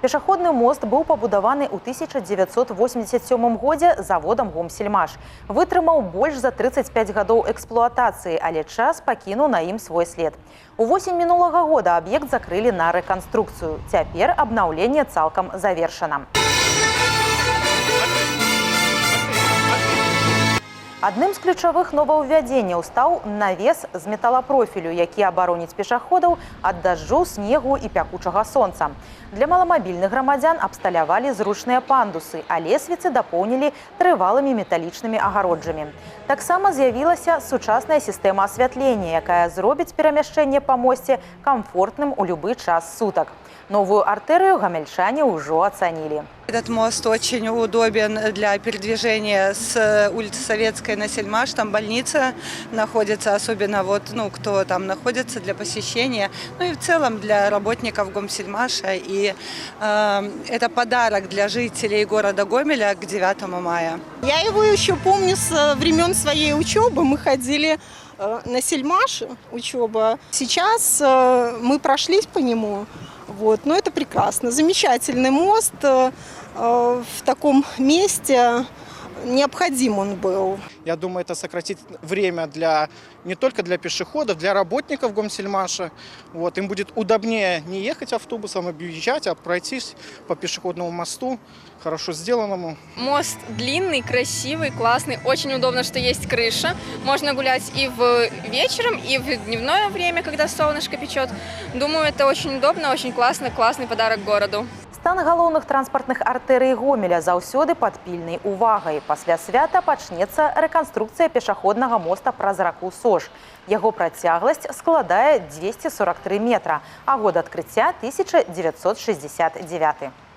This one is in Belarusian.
Пешаходны мост быў пабудаваны ў 1987 годзе заводам «Гомсельмаш». Вытрымаў больш за 35 гадоў эксплуатацыі, але час пакінуў на ім свой след. Увосень мінулага года аб'ект закрылі на рэканструкцыю. Цяпер абнаўленне цалкам завершана. Адным з ключавых новаўвядзенняў стаў навес з металапрофілю, які абароніць пешаходаў ад дажджу, снегу і пякучага сонца. Для маламабільных грамадзян абсталявалі зручныя пандусы, а лесвіцы дапоўнілі трывалымі металічнымі агароджамі. Таксама з'явілася сучасная сістэма асвятлення, якая зробіць перамяшчэнне па мосце камфортным у любы час сутак. Новую артэрыю гамельчане ўжо ацанілі. Этот мост очень удобен для передвижения с улицы Советской на Сельмаш. Там больница находится, особенно кто там находится для посещения. Ну и в целом для работников Гомсельмаша. И это подарок для жителей города Гомеля к 9 мая. Я его еще помню с времен своей учебы. Мы ходили на Сельмаш, учеба. Сейчас мы прошлись по нему. Но это прекрасно. Замечательный мост. В таком месте необходим он был. Я думаю, это сократит время не только для пешеходов, для работников Гомсельмаша. Им будет удобнее не ехать автобусом, объезжать, а пройтись по пешеходному мосту, хорошо сделанному. Мост длинный, красивый, классный. Очень удобно, что есть крыша. Можно гулять и вечером, и в дневное время, когда солнышко печет. Думаю, это очень удобно, очень классно, классный подарок городу. Стан галоўных транспартных артэрый Гомеля заўсёды пад пільнай увагай. Пасля свята пачнецца рэканструкцыя пешаходнага моста праз раку Сож. Яго працягласць складае 243 метра, а год адкрыцця – 1969.